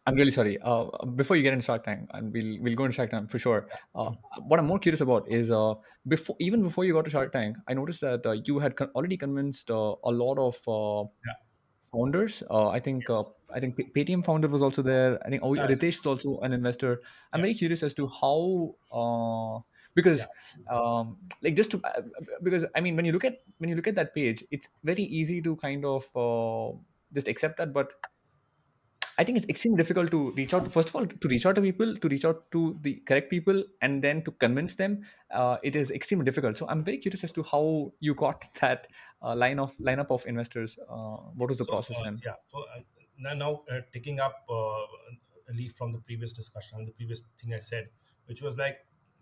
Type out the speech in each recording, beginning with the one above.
I'm really sorry. Before you get into Shark Tank, and we'll go into Shark Tank for sure. Uh, Mm. what I'm more curious about is before you got to Shark Tank, I noticed that you had already convinced a lot of Yeah. founders. Yes. I think Paytm founder was also there. I think That's Ritesh is also an investor. I'm yeah. very curious as to how because Yeah. like just to because I mean when you look at that page, it's very easy to kind of just accept that, but I think it's extremely difficult to reach out. First of all, to reach out to people, to reach out to the correct people, and then to convince them. It is extremely difficult. So I'm very curious as to how you got that lineup of investors. What was the So process and yeah. So now taking up a leaf from the previous discussion and the previous thing I said, which was like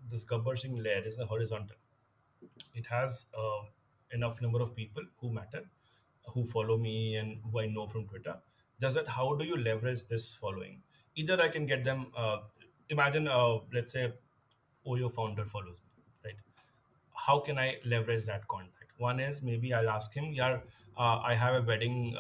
this Gabbar Singh layer is a horizontal. It has enough number of people who matter, who follow me and who I know from Twitter. Does that? How do you leverage this following? Either I can get them. Imagine, let's say, Oyo founder follows me, right? How can I leverage that contact? One is maybe I'll ask him, yeah, I have a wedding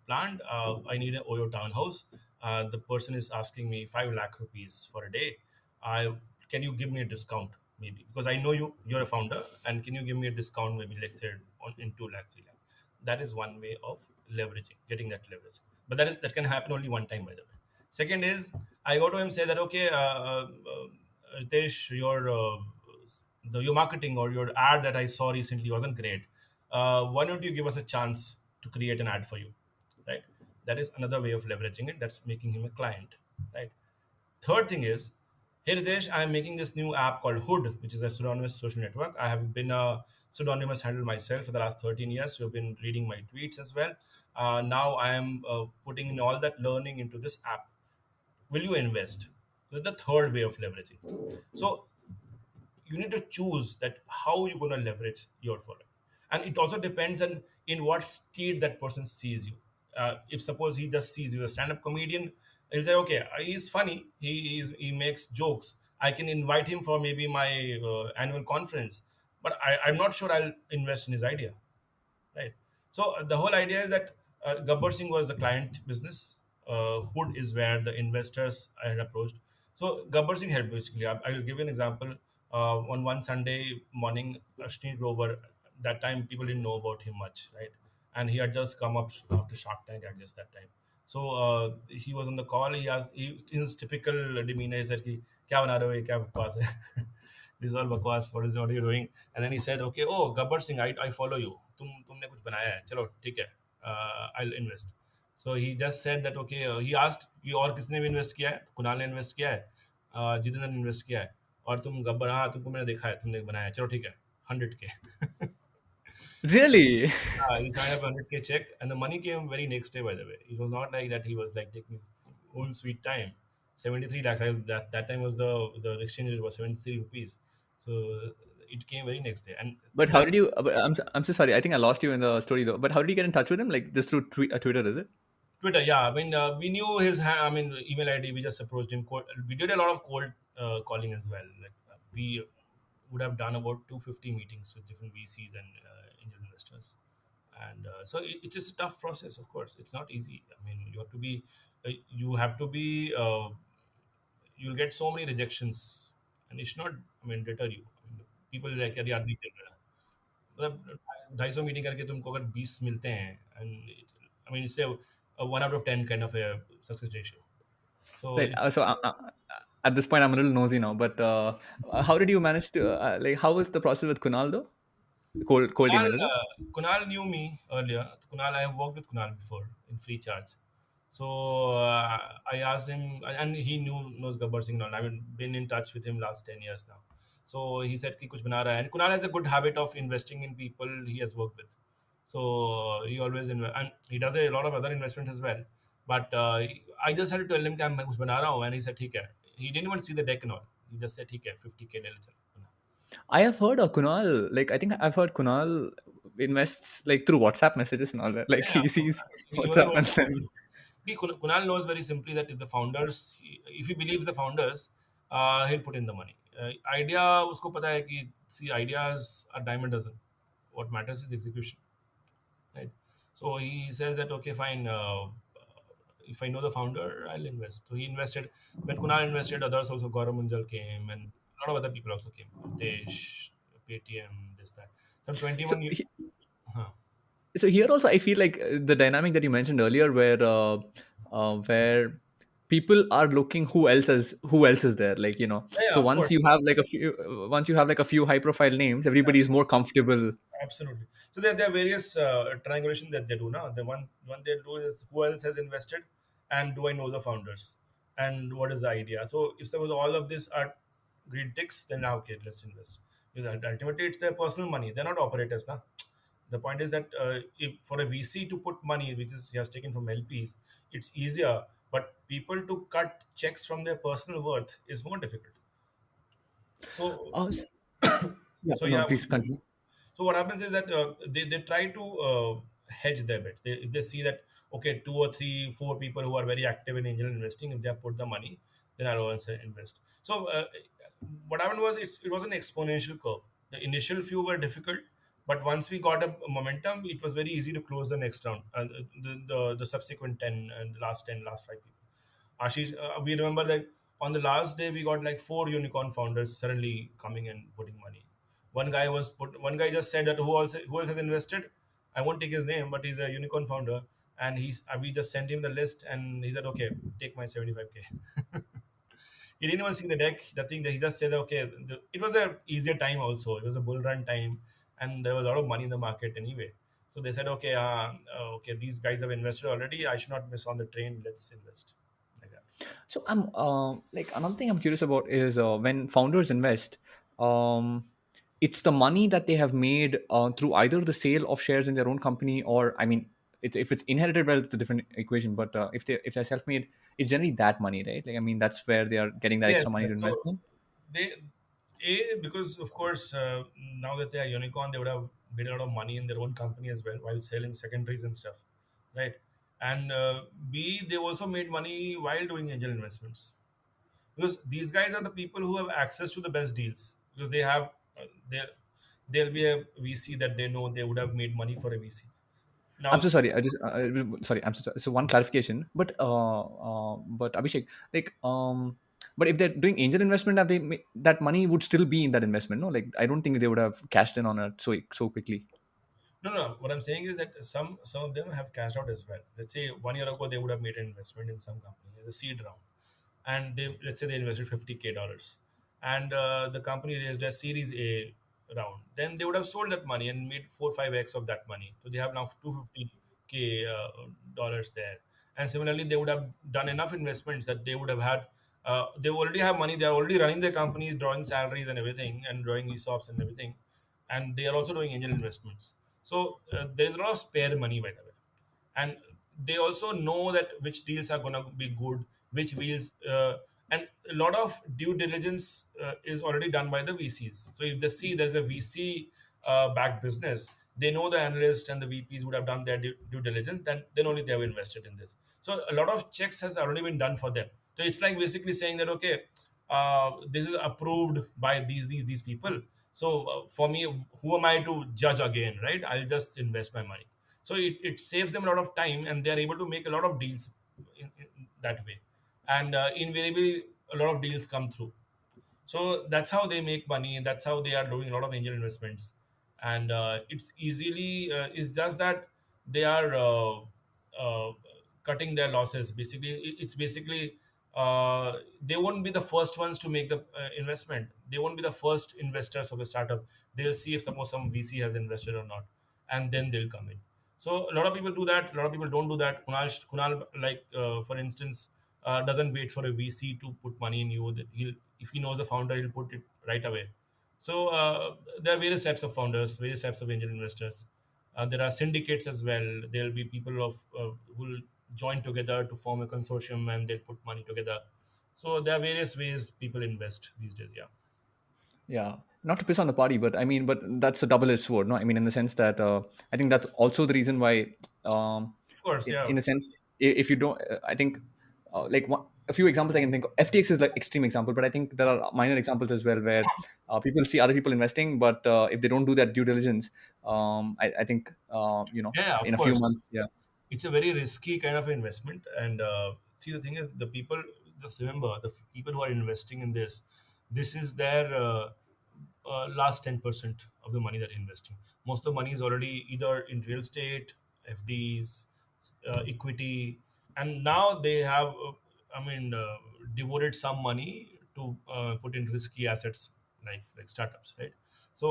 planned. I need an Oyo townhouse. The person is asking me 5 lakh rupees for a day. I Can you give me a discount maybe because I know you're a founder and can you give me a discount maybe let's say in 2 lakh 3 lakh. That is one way of leveraging, getting that leverage. But that can happen only one time by the way. Second is I go to him say that okay, Ritesh, your marketing or your ad that I saw recently wasn't great. Why don't you give us a chance to create an ad for you, right? That is another way of leveraging it. That's making him a client, right? Third thing is, hey Ritesh, I'm making this new app called Hood, which is a pseudonymous social network. I have been a pseudonymous handle myself for the last 13 years. You've been reading my tweets as well. Now I am putting in all that learning into this app. Will you invest? That's the third way of leveraging. So you need to choose that how you're going to leverage your following, and it also depends on in what state that person sees you. If suppose he just sees you as a stand-up comedian, he'll say okay, he's funny, he makes jokes, I can invite him for maybe my annual conference, but I'm not sure I'll invest in his idea, right? So the whole idea is that Gabbar Singh was the client business. Hood is where the investors are approached. So Gabbar Singh helped basically. I will give you an example. On one Sunday morning, Ashni Grover, that time people didn't know about him much, right? And he had just come up after Shark Tank, I guess that time. So he was on the call. In his typical demeanor, he said, "कि क्या बना रहे हो ये क्या बकवास है?" This is all bakwas. What are you doing? And then he said, okay, oh, Gabbar Singh, I follow you. तुमने कुछ बनाया है, चलो ठीक है, I'll invest. So he just said that okay. He asked कि और किसने भी इन्वेस्ट किया है? कुणाल ने इन्वेस्ट किया है, जितेंद्र ने इन्वेस्ट किया है, और तुम गब्बर, हाँ तुमको मैंने देखा है, तुमने बनाया है, चलो ठीक है, 100K. really? He signed up 100K check, and the money came very next day. By the way, it was not like that. He was like taking his own sweet time. 73 lakhs. That time was the exchange rate was 73 rupees. So it came very next day, and But how that's did you? But I'm so sorry. I think I lost you in the story though. But how did you get in touch with him? Like just through Twitter, is it? Twitter. Yeah, I mean we knew his I mean email ID. We just approached him. We did a lot of cold calling as well. Like we would have done about 250 meetings with different VCs and angel investors. And so it's just a tough process. Of course, it's not easy. I mean, you have to be you'll get so many rejections, and it should not, I mean, deter you. I mean, people like अरे यार नहीं चल रहा, मतलब 250 meeting करके तुमको अगर 20 मिलते हैं, and I mean it's a 1 out of 10 kind of a success ratio. So Right. it's At this point, I'm a little nosy now. But how did you manage to like? How was the process with Kunal though? Cold Kunal, email, is it? Kunal knew me earlier. Kunal, I have worked with Kunal before in free charge. So I asked him, and he knows Gabbar Singh now. I've been in touch with him last 10 years now. So he said कि कुछ बना रहा है. And Kunal has a good habit of investing in people he has worked with. So he always and he does a lot of other investments as well. But I just had to tell him कि मैं कुछ बना रहा हूँ, and he said ठीक है. He didn't even see the deck and all. He just said ठीक है, 50K ले ले चल. I have heard of Kunal. Like I think I've heard Kunal invests like through WhatsApp messages and all that. Like Yeah, he sees he was a WhatsApp role and model. then Kunal knows very simply that if the founders, if he believes the founders, he'll put in the money. Idea, उसको पता है कि see ideas are diamond dozen. What matters is execution, right? So he says that okay, fine. if I know the founder, I'll invest. So he invested. When Kunal invested, others also, Gaurav Munjal came, and a lot of other people also came. Desh, Paytm, this, that. Some So 21 years. Huh. so here also I feel like the dynamic that you mentioned earlier, where people are looking who else is there, like, Yeah, yeah, so of once course. you have like a few once you have like a few high profile names, everybody is more Absolutely. comfortable. Absolutely. So there are various triangulation that they do now. The one they do is who else has invested, and do I know the founders, and what is the idea. So if there was all of these are green ticks, then now okay, let's invest. Because ultimately it's their personal money. They're not operators now. The point is that if for a VC to put money, which is he has taken from LPs, it's easier. But people to cut checks from their personal worth is more difficult. So Oh, yeah, so no, yeah. please continue. So what happens is that they try to hedge their bets. If they see that okay, two or three, four people who are very active in angel investing, if they have put the money, then I'll also invest. So what happened was it was an exponential curve. The initial few were difficult, but once we got a momentum, it was very easy to close the next round. The subsequent 10 and the last 10, last five people. Ashish, we remember that on the last day we got like four unicorn founders suddenly coming and putting money. One guy just said that who else has invested. I won't take his name, but he's a unicorn founder, and we just sent him the list, and he said, okay, take my 75K. He didn't even see the deck. The thing that he just said, okay, it was a easier time also. It was a bull run time, and there was a lot of money in the market anyway. So they said, okay, okay, these guys have invested already. I should not miss on the train. Let's invest like that. So I'm like, another thing I'm curious about is when founders invest, um, it's the money that they have made through either the sale of shares in their own company, or I mean, if it's inherited, well, it's a different equation. But if they're self-made, it's generally that money, right? Like, I mean, that's where they are getting that extra Yes, money to yes. invest So in. they, because of course now that they are unicorn, they would have made a lot of money in their own company as well while selling secondaries and stuff, right? And B, they also made money while doing angel investments, because these guys are the people who have access to the best deals, because they have they there'll be a VC that they know they would have made money for a VC. I'm Now, so sorry. I just sorry. I'm so sorry. So one clarification, but Abhishek, like, but if they're doing angel investment, that money would still be in that investment, no? Like, I don't think they would have cashed in on it so quickly. no, no. What I'm saying is that some of them have cashed out as well. Let's say 1 year ago they would have made an investment in some company as a seed round, and they, let's say they invested $50K, and the company raised a Series A round. Then they would have sold that money and made 4 5x of that money. So they have now 250K dollars there. And similarly, they would have done enough investments that they would have had. They already have money. They are already running their companies, drawing salaries and everything, and drawing ESOPs and everything, and they are also doing angel investments. So there is a lot of spare money, by the way, and they also know that which deals are going to be good, which deals, and a lot of due diligence is already done by the VCs. So if they see there's a VC backed business, they know the analyst and the VPs would have done their due diligence. Then only they have invested in this. So a lot of checks has already been done for them. So it's like basically saying that okay, this is approved by these people. So for me, who am I to judge again, right? I'll just invest my money. So it saves them a lot of time, and they're able to make a lot of deals in that way. And invariably, a lot of deals come through. So that's how they make money, and that's how they are doing a lot of angel investments. And it's just that they are cutting their losses. Basically, it's basically they won't be the first ones to make the investment. They won't be the first investors of a startup. They'll see if suppose some VC has invested or not, and then they'll come in. So a lot of people do that. A lot of people don't do that. Kunal, like for instance, doesn't wait for a VC to put money in you. That he'll, if he knows the founder, he'll put it right away. So there are various types of founders, various types of angel investors. There are syndicates as well. There'll be people who will join together to form a consortium, and they'll put money together. So there are various ways people invest these days. Yeah, Yeah, not to piss on the party, but I mean, but that's a double-edged sword, no? I mean, in the sense that I think that's also the reason why, of course. Yeah, in the sense, if you don't, I think, a few examples I can think of. FTX is like extreme example, but I think there are minor examples as well where people see other people investing, but if they don't do that due diligence, I think yeah, in of a few course. months, yeah. it's a very risky kind of investment. And see, the thing is, the people, just remember, the people who are investing in this is their last 10% of the money that they're investing. Most of the money is already either in real estate, FDs, equity, and now they have, devoted some money to put in risky assets like startups, right? So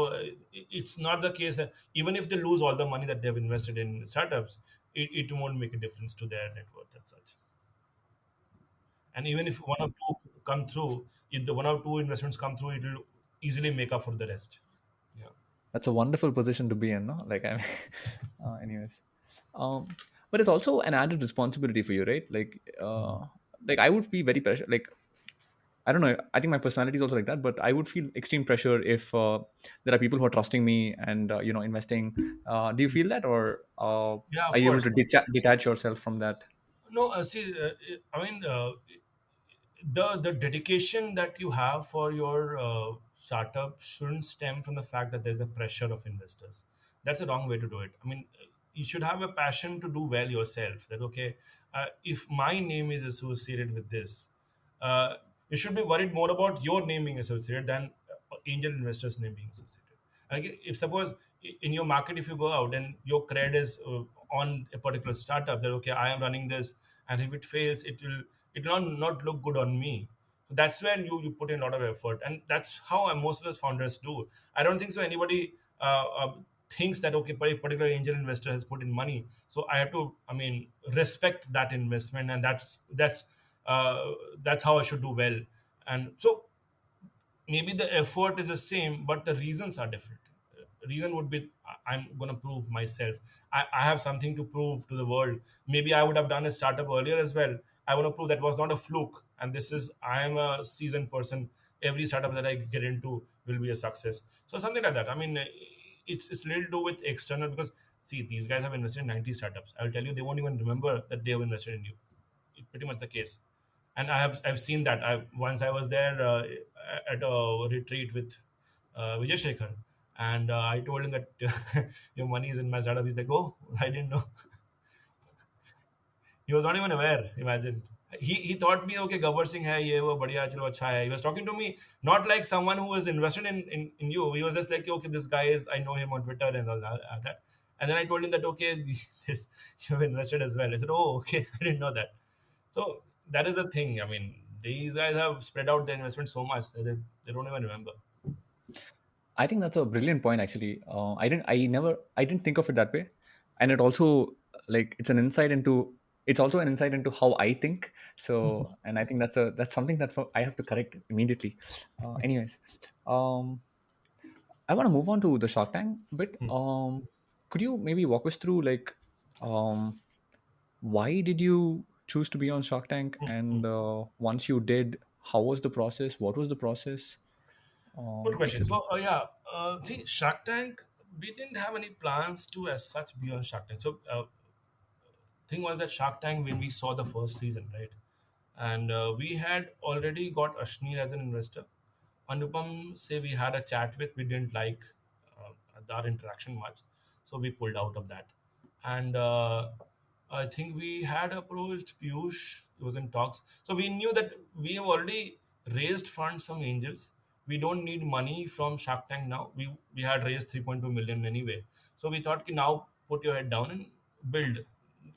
it's not the case that even if they lose all the money that they've invested in startups, it won't make a difference to their net worth as such. And even if one or two come through, if the one or two investments come through, it will easily make up for the rest. Yeah. That's a wonderful position to be in, no? Like, I mean, anyways, um, but it's also an added responsibility for you, right? Like I would be very pressure. Like, I don't know. I think my personality is also like that, but I would feel extreme pressure if there are people who are trusting me and investing. Do you feel that, or Yeah, are of you able course. to detach yourself from that? No, see, the dedication that you have for your startup shouldn't stem from the fact that there's a pressure of investors. That's a wrong way to do it. I mean, you should have a passion to do well yourself. That okay, if my name is associated with this, uh, you should be worried more about your name being associated than angel investors' name being associated. Like if suppose in your market, if you go out and your cred is on a particular startup, that okay, I am running this, and if it fails, it will not look good on me. So that's when you put in a lot of effort, and that's how most of the founders do. I don't think so. Anybody thinks that okay, a particular angel investor has put in money, so I have to, I mean, respect that investment, and that's how I should do well. And so maybe the effort is the same, but the reasons are different. Reason would be I'm going to prove myself. I have something to prove to the world. Maybe I would have done a startup earlier as well. I want to prove that was not a fluke, and this is, I am a seasoned person. Every startup that I get into will be a success. So something like that. I mean, it's little to do with external, because see, these guys have invested in 90 startups. I'll tell you, they won't even remember that they have invested in you. It's pretty much the case. And I've seen that. I was there at a retreat with Vijay Shekhar, and I told him that your money is in my startup. He's like, oh, I didn't know. He was not even aware. Imagine. He thought me, okay, Gabbar Singh hai, ye wo badhiya, chalo acha hai. He was talking to me not like someone who was invested in you. He was just like, okay, this guy is, I know him on Twitter and all that. And then I told him that okay, this, you've invested as well. I said, oh, okay, I didn't know that. So that is the thing. I mean, these guys have spread out their investment so much that they don't even remember. I think that's a brilliant point. Actually, I didn't think of it that way, and it also, like, it's an insight into. It's also an insight into how I think. So, and I think that's something that I have to correct immediately. Anyways, um, I want to move on to the Shark Tank bit. Could you maybe walk us through, like, um, why did you choose to be on Shark Tank? And once you did, how was the process? What was the process? Good question. Etc. So yeah, see, Shark Tank, we didn't have any plans to as such be on Shark Tank. So thing was that Shark Tank, when we saw the first season, right, and we had already got Ashneer as an investor. Anupam, say we had a chat with, we didn't like our interaction much, so we pulled out of that. And I think we had approached Piyush, he was in talks. So we knew that we have already raised funds from angels. We don't need money from Shark Tank now. We had raised 3.2 million anyway. So we thought, ki now put your head down and build.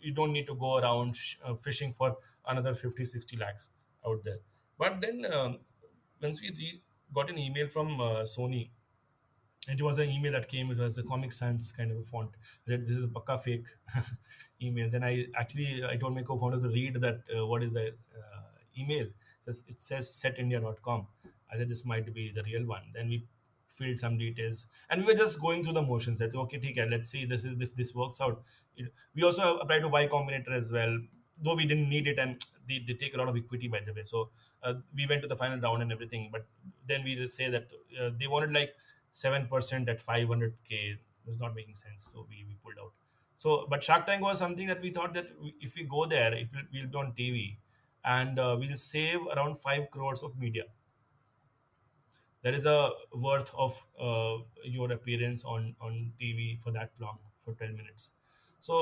You don't need to go around fishing for another 50, 60 lakhs out there. But then once got an email from Sony, it was an email that came. It was a Comic Sans kind of a font. That this is a pakka fake email. Then I told my co-founder to read that. What is the email? It says setindia.com. I said this might be the real one. Then we filled some details, and we were just going through the motions. That okay, okay, let's see this is if this works out. We also applied to Y Combinator as well, though we didn't need it, and they take a lot of equity, by the way. So we went to the final round and everything, but then we just say that they wanted like 7% at 500K was not making sense, so we pulled out. So but Shark Tank was something that we thought that if we go there, we'll be on TV, and we'll save around 5 crores of media. That is a worth of your appearance on TV for that long, for 12 minutes. So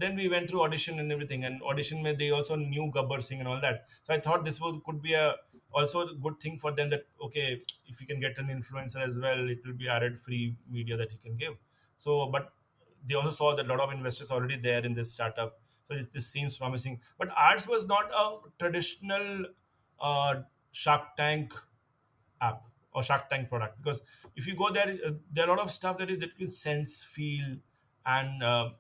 then we went through audition and everything, and audition mein they also knew Gabbar Singh and all that. So I thought this was could be a also a good thing for them, that okay, if we can get an influencer as well, it will be added free media that he can give. So, but they also saw that a lot of investors already there in this startup. So this seems promising. But ours was not a traditional Shark Tank app or Shark Tank product, because if you go there, there are a lot of stuff that you can sense, feel, and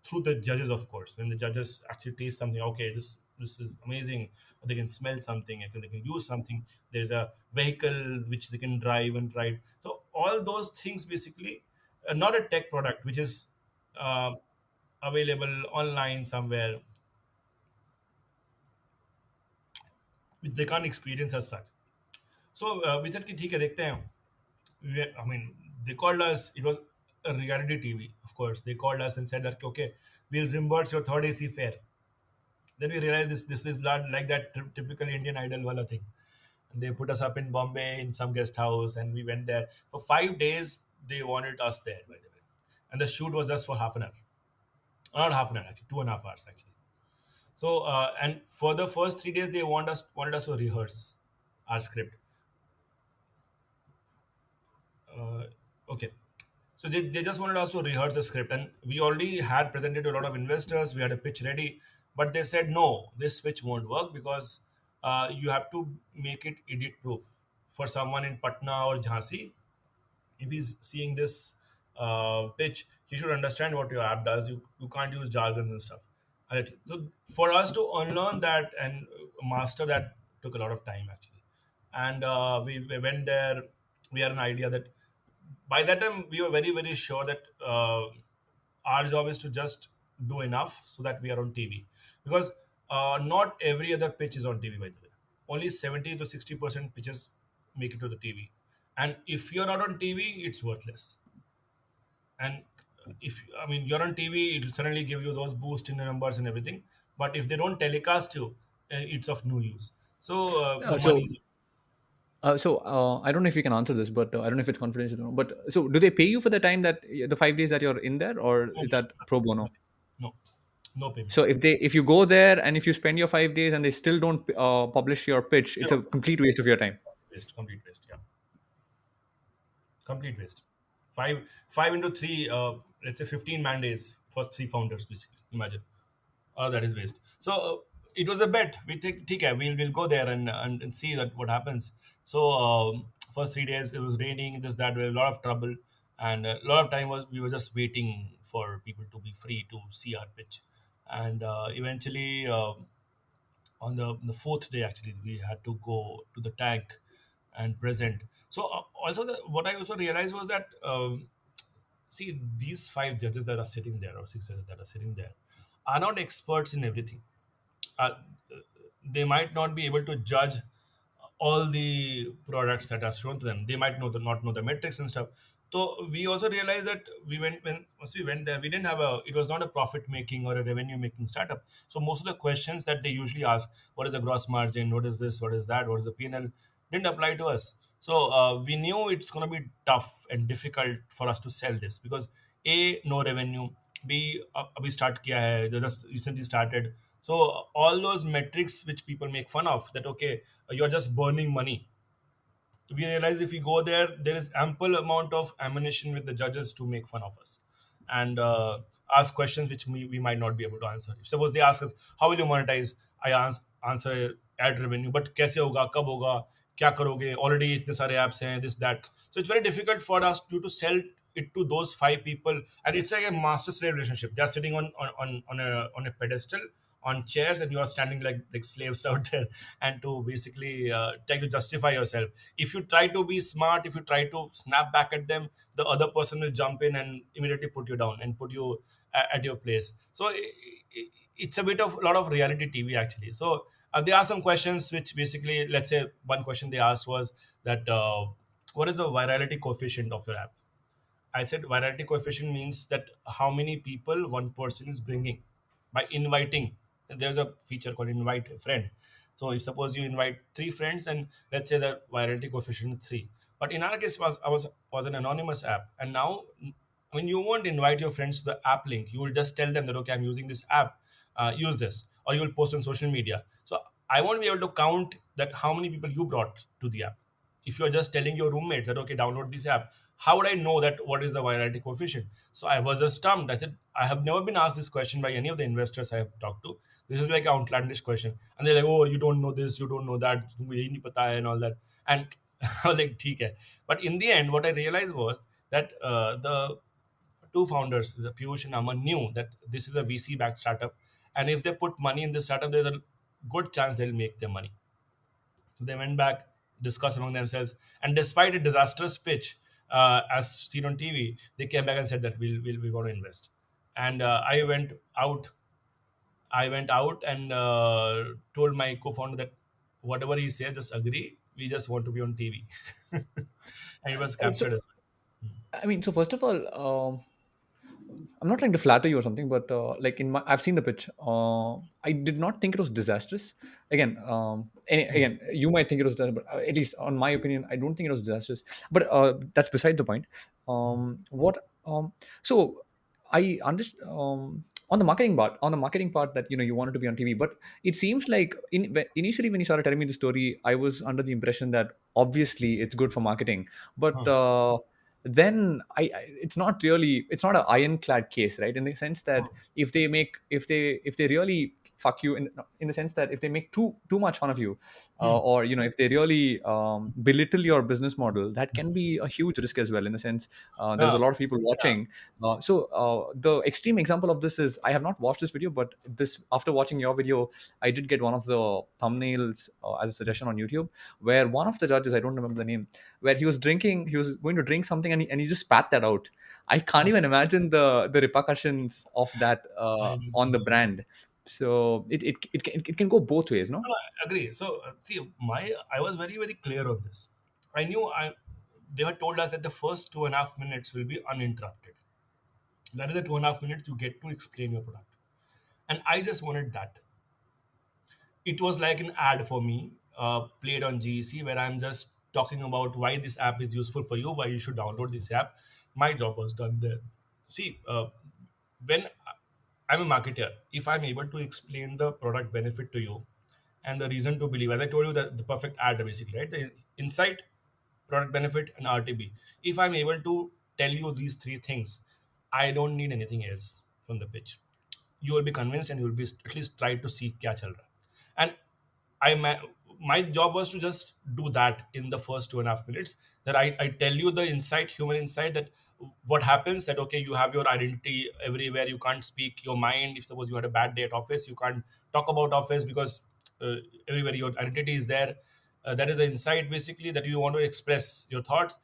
through the judges, of course, when the judges actually taste something, okay, this is amazing, or they can smell something, they can use something. There's a vehicle which they can drive and ride. So all those things basically, not a tech product which is uh, available online somewhere, which they can't experience as such. So we thought कि ठीक है देखते हैं. I mean, they called us. It was a reality TV, of course. They called us and said that okay, we'll reimburse your third AC fare. Then we realized this is not like that typical Indian Idol wala thing. And they put us up in Bombay in some guest house, and we went there for 5 days. They wanted us there, by the way, and the shoot was just for half an hour, not half an hour actually, 2.5 hours actually. So and for the first 3 days, they wanted us to rehearse our script. Uh, okay. So they just wanted us to rehearse the script, and we already had presented to a lot of investors. We had a pitch ready, but they said no, this pitch won't work because you have to make it edit proof. For someone in Patna or Jhansi, if he's seeing this pitch, he should understand what your app does. You can't use jargons and stuff. And so for us to unlearn that and master that took a lot of time actually. And we went there. We had an idea that by that time we were very sure that our job is to just do enough so that we are on TV, because not every other pitch is on TV, by the way. Only 70 to 60% pitches make it to the TV, and if you're not on TV, it's worthless. And if I mean you're on TV, it'll suddenly give you those boost in the numbers and everything, but if they don't telecast you, it's of no use. So Uh, the so money is I don't know if you can answer this, but I don't know if it's confidential or not. But so, do they pay you for the time that the 5 days that you're in there, or no is money, that pro bono? nothing. No, no payment. So if you go there and if you spend your 5 days and they still don't publish your pitch, it's a Zero. complete waste of your time. Waste, complete waste. Yeah, complete waste. Five into three, let's say 15 man days for three founders, basically. Imagine. Oh, that is waste. So it was a bet. We think, okay, we'll go there and see that what happens. So first 3 days it was raining, this that, we had a lot of trouble, and a lot of time was we were just waiting for people to be free to see our pitch, and eventually on the fourth day actually we had to go to the tank and present. So also what I also realized was that see, these five judges that are sitting there, or six judges that are sitting there, are not experts in everything. uh, they might not be able to judge all the products that are shown to them. They might not know the metrics and stuff. So we also realized that we went when once we went there, we didn't have a. It was not a profit making or a revenue making startup. So most of the questions that they usually ask, what is the gross margin, what is this, what is that, what is the P&L, didn't apply to us. So we knew it's going to be tough and difficult for us to sell this, because a, no revenue, b, abhi start kiya hai, they just recently started. So all those metrics which people make fun of, that okay, you're just burning money, we realize if we go there, there is ample amount of ammunition with the judges to make fun of us and ask questions which we might not be able to answer. If suppose they ask us, how will you monetize? Answer ad revenue, but कैसे होगा, कब होगा, क्या करोगे, already इतने सारे apps हैं, this that. So it's very difficult for us to sell it to those five people, and it's like a master slave relationship. They are sitting on a pedestal on chairs, and you are standing like slaves out there, and to basically try to justify yourself. If you try to be smart, if you try to snap back at them, the other person will jump in and immediately put you down and put you at your place. So it's a bit of a lot of reality TV actually. So there are some questions which basically, let's say one question they asked was that what is the virality coefficient of your app? I said virality coefficient means that how many people one person is bringing by inviting. There's a feature called invite a friend. So if suppose you invite three friends, and let's say the virality coefficient is three. But in our case was an anonymous app, and now I mean, you won't invite your friends to the app link. You will just tell them that, okay, I'm using this app, use this, or you will post on social media. So I won't be able to count that how many people you brought to the app. If you're just telling your roommates that, okay, download this app, how would I know that what is the virality coefficient? So I was just stumped. I said, I have never been asked this question by any of the investors I have talked to. This is like an outlandish question. And they're like, oh, you don't know this, you don't know that, तुमको यही नहीं पता है, and all that. And I was like, ठीक है. But in the end, what I realized was that the two founders, the Piyush and Aman, knew that this is a VC backed startup. And if they put money in this startup, there's a good chance they'll make their money. So they went back, discussed among themselves, and despite a disastrous pitch, as seen on TV, they came back and said that we want to invest. And I went out and told my co-founder that whatever he says, just agree. We just want to be on TV, and it was captured So, as well. I mean, so first of all, I'm not trying to flatter you or something, but like I've seen the pitch. I did not think it was disastrous. Again, Hmm. again, you might think it was disastrous, but at least on my opinion, I don't think it was disastrous. But that's beside the point. What? So I understand. On the marketing part, that you wanted to be on TV, but it seems like initially when you started telling me the story, I was under the impression that obviously it's good for marketing, but Huh. then it's not an ironclad case, right? In the sense that Huh. if they really fuck you in the sense that if they make too much fun of you, Hmm. or if they really belittle your business model, that can be a huge risk as well. In the sense, there's Yeah. a lot of people Yeah. watching. The extreme example of this is, I have not watched this video, but this after watching your video, I did get one of the thumbnails as a suggestion on YouTube, where one of the judges, I don't remember the name, where he was going to drink something, and he just spat that out. I can't Huh. even imagine the repercussions of that I know. on the brand. So it can go both ways, no? No, I agree. So see, my I was very very clear on this. I knew I they had told us that the first 2.5 minutes will be uninterrupted. That is the 2.5 minutes you get to explain your product, and I just wanted that. It was like an ad for me, played on GEC, where I'm just talking about why this app is useful for you, why you should download this app. My job was done there. See, when I'm a marketer, if I'm able to explain the product benefit to you and the reason to believe, as I told you, that the perfect ad basically, right? The insight, product benefit, and RTB. If I'm able to tell you these three things, I don't need anything else from the pitch. You will be convinced and you will be at least try to see kya chal raha hai. And I my job was to just do that in the first 2.5 minutes. That I tell you the insight, human insight, that what happens, that okay, you have your identity everywhere. You can't speak your mind. If suppose you had a bad day at office, you can't talk about office because uh, everywhere your identity is there. That is an insight basically, that you want to express your thoughts.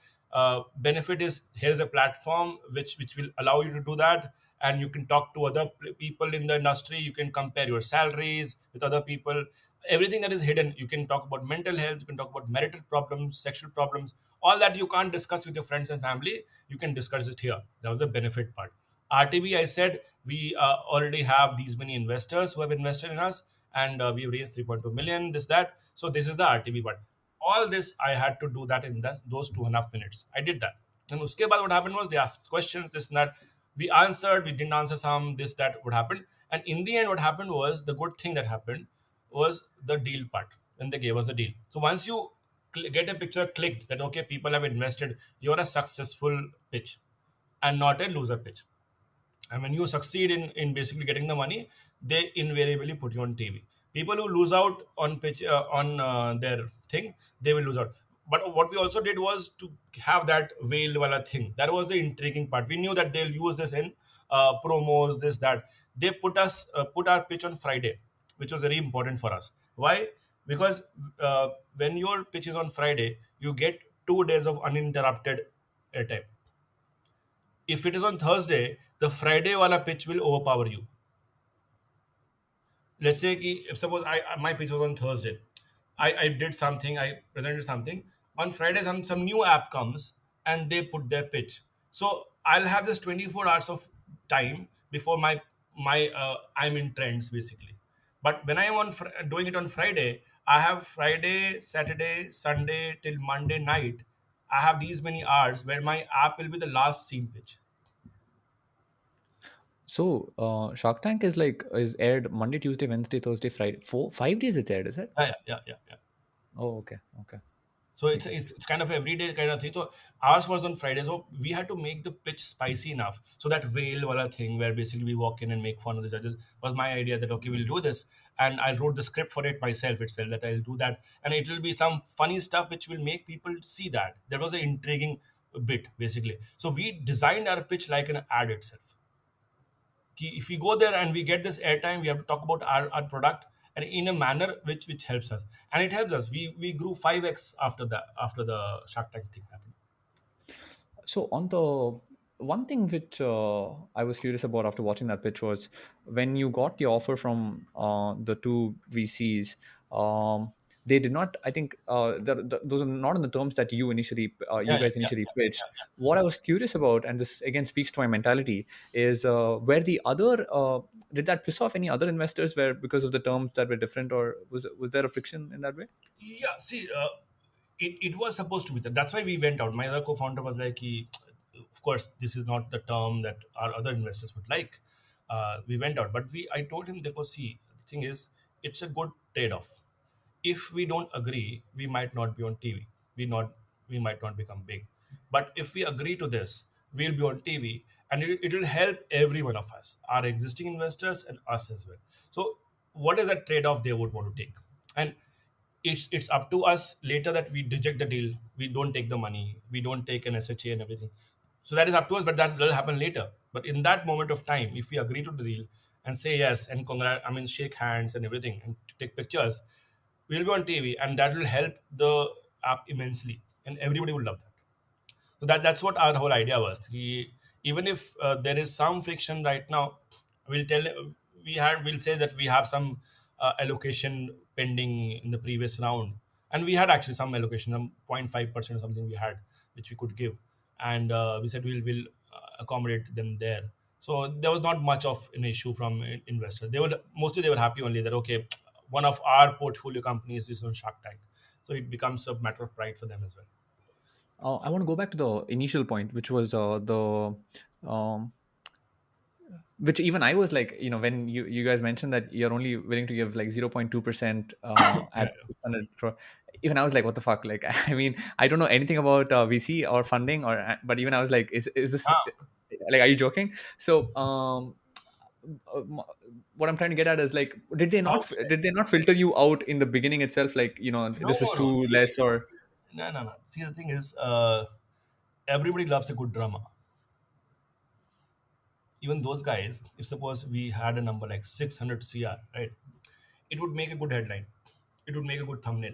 Benefit is, here is a platform which will allow you to do that, and you can talk to other people in the industry. You can compare your salaries with other people. Everything that is hidden, you can talk about mental health, you can talk about marital problems, sexual problems, all that you can't discuss with your friends and family, you can discuss it here. That was the benefit part. RTB, I said, we already have these many investors who have invested in us, and we've raised 3.2 million, this that. So this is the RTB part. All this I had to do that in those 2.5 minutes. I did that. And uske baad what happened was, they asked questions, this and that. We answered, we didn't answer some, this, that, what happened. And in the end, what happened was, the good thing that happened was the deal part, when they gave us a deal. So once you get a picture clicked that, okay, people have invested, you're a successful pitch and not a loser pitch. And when you succeed in basically getting the money, they invariably put you on TV. People who lose out on pitch on their thing, they will lose out. But what we also did was to have that veiled wala thing. That was the intriguing part. We knew that they'll use this in promos, this that. They put our pitch on Friday, which was very important for us. Why? Because when your pitch is on Friday, you get 2 days of uninterrupted airtime. If it is on Thursday, the Friday wala pitch will overpower you. Let's say ki, if suppose my pitch was on Thursday, I did something, I presented something. On Friday, some new app comes and they put their pitch. So I'll have this 24 hours of time before my I'm in trends basically. But when I am doing it on Friday, I have Friday, Saturday, Sunday till Monday night. I have these many hours where my app will be the last seen pitch. So Shark Tank is like is aired Monday, Tuesday, Wednesday, Thursday, Friday. 4 5 days it's aired, is it? Yeah. Oh, okay, okay. So See. it's kind of everyday kind of thing. So ours was on Friday. So we had to make the pitch spicy enough. So that whale wala thing where basically we walk in and make fun of the judges was my idea that okay, we'll do this. And I wrote the script for it myself itself that I'll do that. And it will be some funny stuff which will make people see that. There was an intriguing bit basically. So we designed our pitch like an ad itself. If we go there and we get this airtime, we have to talk about our product and in a manner which helps us, and it helps us. We grew 5x after the Shark Tank thing happened. So on the one thing which I was curious about after watching that pitch was when you got the offer from the two VCs. They did not. I think those are not in the terms that you Yeah, yeah, guys yeah, initially yeah, pitched. yeah, yeah. What I was curious about, and this again speaks to my mentality, is where the other did that piss off any other investors where because of the terms that were different, or was there a friction in that way? Yeah, see, it was supposed to be that. That's why we went out. My other co-founder was like, of course, this is not the term that our other investors would like. We went out, but I told him, because see, the thing is, it's a good trade-off. If we don't agree, we might not be on TV. We might not become big. But if we agree to this, we'll be on TV, and it will help every one of us, our existing investors and us as well. So, what is that trade-off they would want to take? And it's up to us later that we reject the deal. We don't take the money. We don't take an SHA and everything. So that is up to us, but that will happen later. But in that moment of time, if we agree to the deal and say yes and shake hands and everything and take pictures, we'll be on TV, and that will help the app immensely, and everybody will love that. So that's what our whole idea was. Even if there is some friction right now, we'll tell we'll say that we have some allocation pending in the previous round, and we had actually some allocation, some 0.5% or something we had, which we could give, and we said we'll accommodate them there. So there was not much of an issue from investors. They were happy only that okay, one of our portfolio companies is on Shark Tank, so it becomes a matter of pride for them as well. I want to go back to the initial point, which was the um, which even I was like, when you guys mentioned that you're only willing to give like 0.2% Yeah, at 600 crore, even I was like, what the fuck? Like, I mean, I don't know anything about VC or funding, but even I was like, is this yeah. like, are you joking? So, uh, m- what I'm trying to get at is like, How did they not filter you out in the beginning itself? Like, No, this is no, no. too See, less, or no, no, no. See, the thing is, everybody loves a good drama. Even those guys, if suppose we had a number like 600 CR, right? It would make a good headline. It would make a good thumbnail.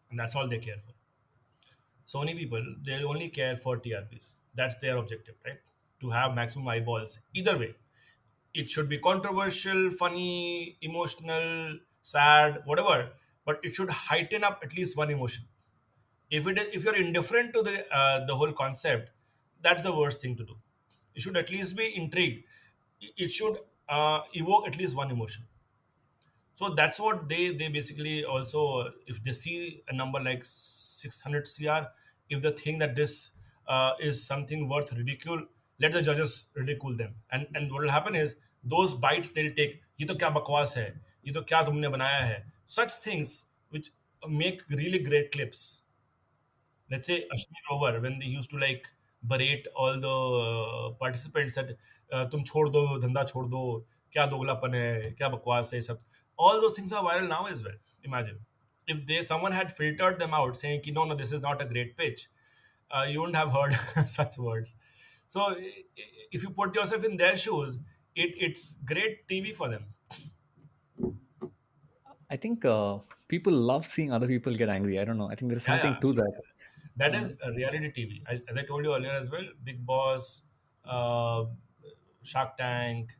And that's all they care for. Sony people, they only care for TRPs. That's their objective, right? To have maximum eyeballs. Either way, it should be controversial, funny, emotional, sad, whatever, but it should heighten up at least one emotion. If you're indifferent to the whole concept, that's the worst thing to do. You should at least be intrigued. It should evoke at least one emotion. So that's what they basically also, if they see a number like 600 cr, if they think that this is something worth ridicule, let the judges ridicule them, and what will happen is those bites they'll take, ये तो क्या बकवास है, ये तो क्या तुमने बनाया है, such things which make really great clips. Let's say Ashmi Rover, when they used to like berate all the participants that तुम छोड़ दो धंधा छोड़ दो, क्या दोगलापन है, क्या बकवास है, ये सब. All those things are viral now as well. Imagine if someone had filtered them out saying कि no, this is not a great pitch, you wouldn't have heard such words. So if you put yourself in their shoes, it's great TV for them. I think people love seeing other people get angry. I don't know. I think there's Yeah, something to that. that Uh, is a reality TV. As I told you earlier as well, Big Boss, uh, Shark Tank,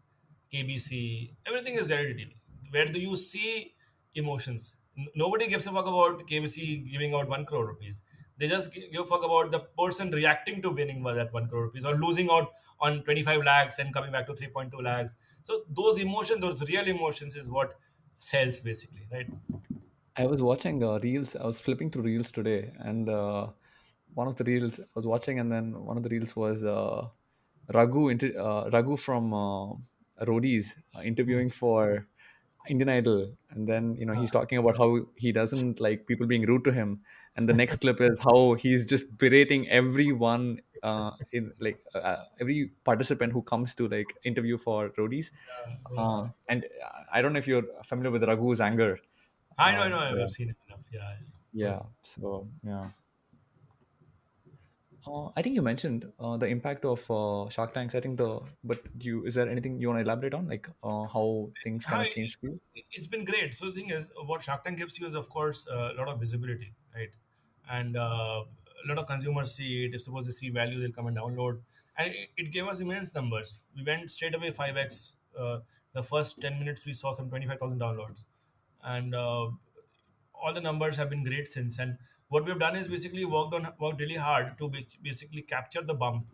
KBC, everything is reality TV. Where do you see emotions? Nobody gives a fuck about KBC giving out 1 crore rupees. They just give a fuck about the person reacting to winning that 1 crore rupees or losing out on 25 lakhs and coming back to 3.2 lakhs. So those emotions, those real emotions, is what sells basically, right? I was watching reels. I was flipping through reels today, and one of the reels I was watching, and then one of the reels was Raghu from Roadies Hmm. interviewing for Indian Idol, and then he's talking about how he doesn't like people being rude to him, and the next clip is how he's just berating everyone in like every participant who comes to like interview for Roadies. Yeah. And I don't know if you're familiar with Raghu's anger. I know, Yeah, I've seen it enough. Yeah, of yeah. course. So yeah. I think you mentioned the impact of Shark Tanks. I think but is there anything you want to elaborate on, like how things kind of Hi, changed for you? it's been great. So the thing is, what Shark Tank gives you is, of course, a lot of visibility, right? And a lot of consumers see it. If suppose they see value, they'll come and download. And it gave us immense numbers. We went straight away 5x. The first 10 minutes, we saw some 25,000 downloads, and all the numbers have been great since. And what we've done is basically worked really hard to basically capture the bump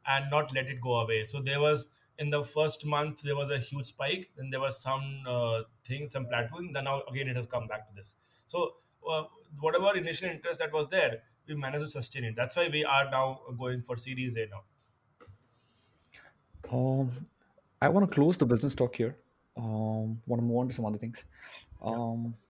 and not let it go away. So there was, in the first month there was a huge spike, then there was some some plateauing, then now again it has come back to this. So uh, whatever initial interest that was there, we managed to sustain it. That's why we are now going for series A now. Um, I want to close the business talk here. Want to move on to some other things. Yeah. Um,